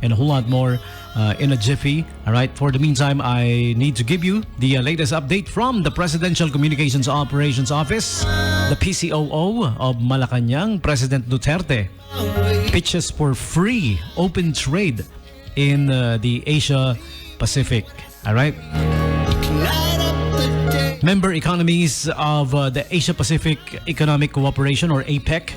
and a whole lot more in a jiffy. All right. For the meantime, I need to give you the latest update from the Presidential Communications Operations Office. The PCOO of Malacanang, President Duterte, pitches for free open trade in the Asia Pacific. All right. Member economies of the Asia Pacific Economic Cooperation, or APEC,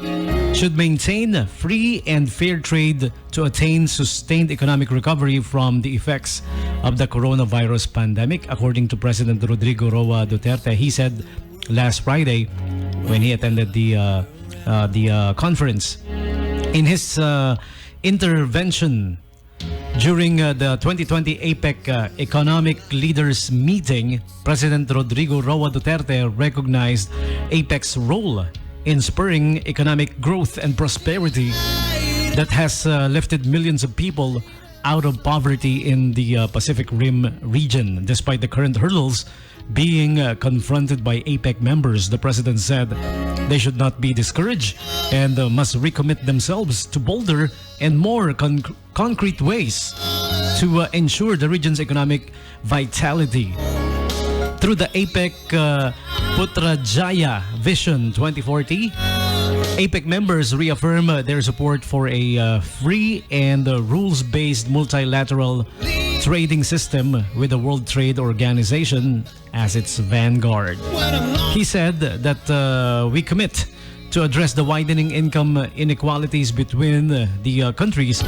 should maintain free and fair trade to attain sustained economic recovery from the effects of the coronavirus pandemic, according to President Rodrigo Roa Duterte. He said last Friday when he attended the conference. In his intervention during the 2020 APEC Economic Leaders Meeting, President Rodrigo Roa Duterte recognized APEC's role in spurring economic growth and prosperity that has lifted millions of people out of poverty in the Pacific Rim region. Despite the current hurdles being confronted by APEC members, the president said they should not be discouraged and must recommit themselves to bolder and more concrete ways to ensure the region's economic vitality. Through the APEC Putrajaya Vision 2040, APEC members reaffirm their support for a free and rules-based multilateral trading system with the World Trade Organization as its vanguard. He said that we commit to address the widening income inequalities between the countries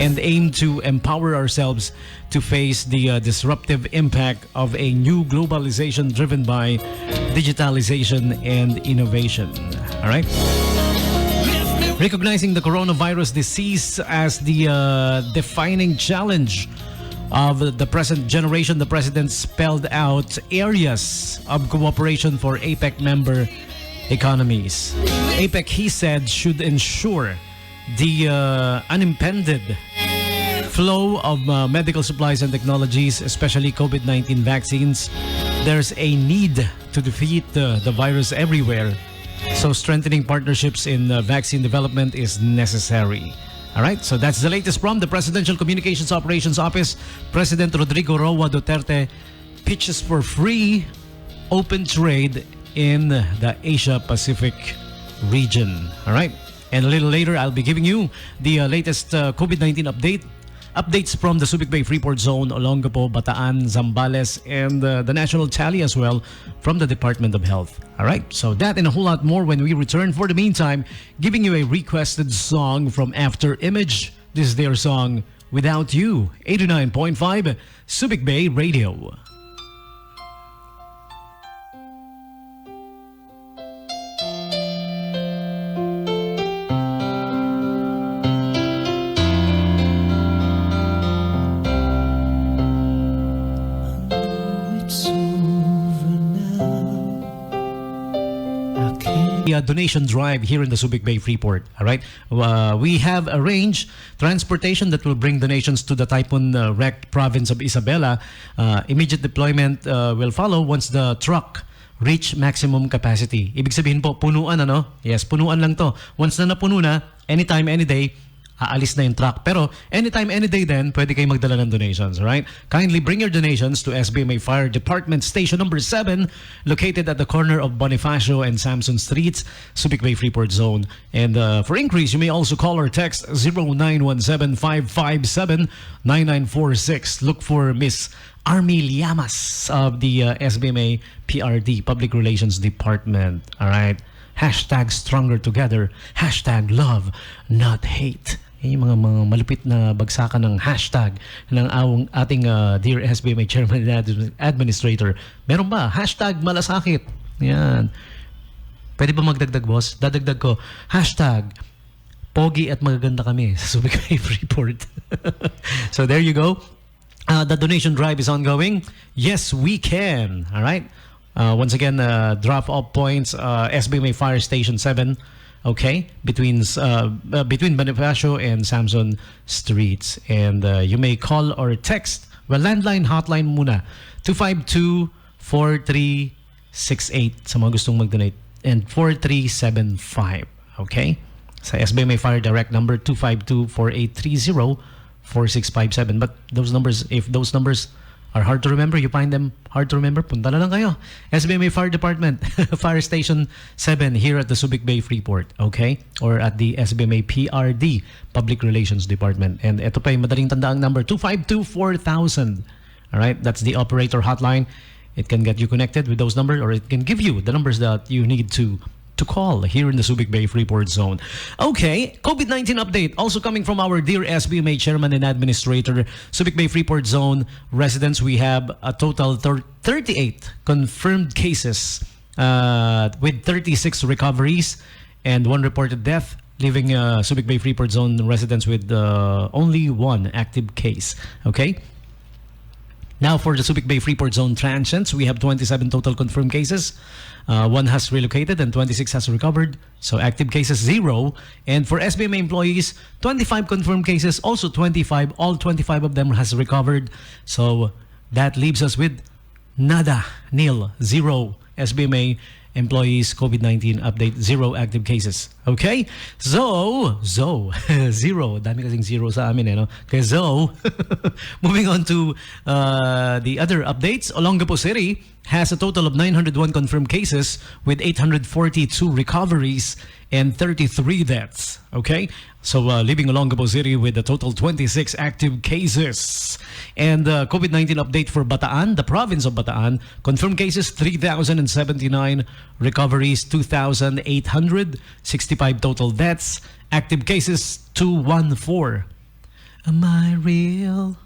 and aim to empower ourselves to face the disruptive impact of a new globalization driven by digitalization and innovation. All right? Recognizing the coronavirus disease as the defining challenge of the present generation, the president spelled out areas of cooperation for APEC member economies. APEC, he said, should ensure the unimpeded flow of medical supplies and technologies, especially COVID-19 vaccines. There's a need to defeat the virus everywhere, so strengthening partnerships in vaccine development is necessary. All right, so that's the latest from the Presidential Communications Operations Office. President Rodrigo Roa Duterte pitches for free open trade in the Asia Pacific region. All right, and a little later, I'll be giving you the latest COVID-19 updates from the Subic Bay Freeport Zone, Olongapo, Bataan, Zambales, and the national tally as well from the Department of Health. All right, so that and a whole lot more when we return. For the meantime, giving you a requested song from After Image. This is their song, Without You, 89.5 Subic Bay Radio. Donation drive here in the Subic Bay Freeport. All right, we have arranged transportation that will bring donations to the typhoon-wrecked province of Isabela. Immediate deployment will follow once the truck reach maximum capacity. Ibig sabihin po, punuan ano? Yes, punuan lang to. Once na napuno na, anytime, any day, aalis na yung truck. Pero anytime, any day din, pwede kayong magdala ng donations, right? Kindly bring your donations to SBMA Fire Department Station number 7, located at the corner of Bonifacio and Samson Streets, Subic Bay Freeport Zone. And for inquiries, you may also call or text 0917-557-9946. Look for Miss Army Llamas of the SBMA PRRD, Public Relations Department. All right? Hashtag stronger together. Hashtag love, not hate. Yung mga malupit na bagsakan ng hashtag ng ating dear SBMA Chairman and Administrator. Meron ba? Hashtag malasakit. Yan. Pwede ba magdagdag, boss? Dadagdag ko. Hashtag pogi at magaganda kami sa Subic Bay Freeport. So there you go. The donation drive is ongoing. Yes, we can. All right. Once again, drop-off points, SBMA Fire Station 7, okay, between Bonifacio and Samson Streets. And you may call or text, well, landline, hotline muna, 252-4368 sa mga gustong mag-donate, and 4375, okay? Sa SBMA Fire Direct number 252-4830-4657. But those numbers, if those numbers are hard to remember, you find them hard to remember, punta na lang kayo. SBMA Fire Department, Fire Station 7 here at the Subic Bay Freeport, okay? Or at the SBMA PRRD, Public Relations Department. And ito pa yung madaling tandaang number, 252-4000. All right, that's the operator hotline. It can get you connected with those numbers, or it can give you the numbers that you need to call here in the Subic Bay Freeport Zone. Okay, COVID-19 update also coming from our dear SBMA Chairman and Administrator, Subic Bay Freeport Zone residents. We have a total 38 confirmed cases with 36 recoveries and 1 reported death, leaving Subic Bay Freeport Zone residents with only 1 active case. Okay. Now for the Subic Bay Freeport Zone transients, we have 27 total confirmed cases. 1 has relocated and 26 has recovered. So active cases 0. And for SBMA employees, 25 confirmed cases, also 25. All 25 of them has recovered. So that leaves us with nada, nil, 0 SBMA employees COVID-19 update, 0 active cases. Okay? So 0. Dami kasing 0 sa amin, eh, no? Okay, so moving on to the other updates. Olongapo City has a total of 901 confirmed cases with 842 recoveries and 33 deaths. Okay? So leaving Olongapo City with a total 26 active cases. And COVID-19 update for Bataan, the province of Bataan. Confirmed cases 3,079, recoveries 2,865 total deaths. Active cases 214. Am I real?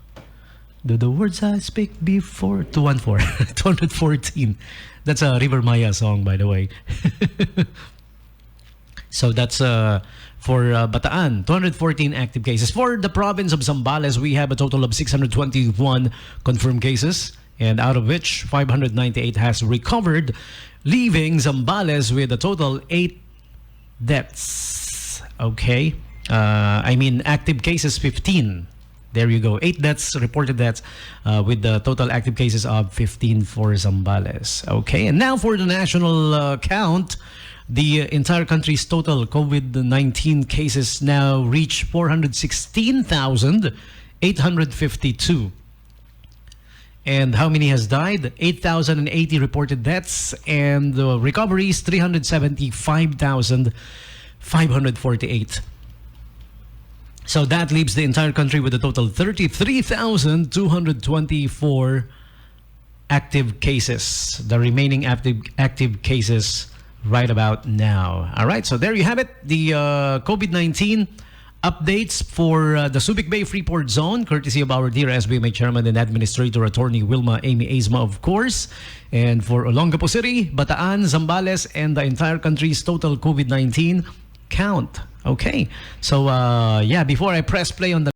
Do the words I speak before 214 214. That's a River Maya song, by the way. So that's for Bataan, 214 active cases. For the province of Zambales, we have a total of 621 confirmed cases, and out of which 598 has recovered, leaving Zambales with a total 8 deaths. Okay, I mean active cases 15. There you go. 8 deaths, reported deaths, with the total active cases of 15 for Zambales. Okay, and now for the national count. The entire country's total COVID-19 cases now reach 416,852. And how many has died? 8,080 reported deaths, and recoveries 375,548. So that leaves the entire country with a total 33,224 active cases. The remaining active cases right about now. All right, so there you have it. The COVID-19 updates for the Subic Bay Freeport Zone, courtesy of our dear SBMA Chairman and Administrator, Attorney Wilma Amy Azma, of course. And for Olongapo City, Bataan, Zambales, and the entire country's total COVID-19 count. Okay, so yeah, before I press play on the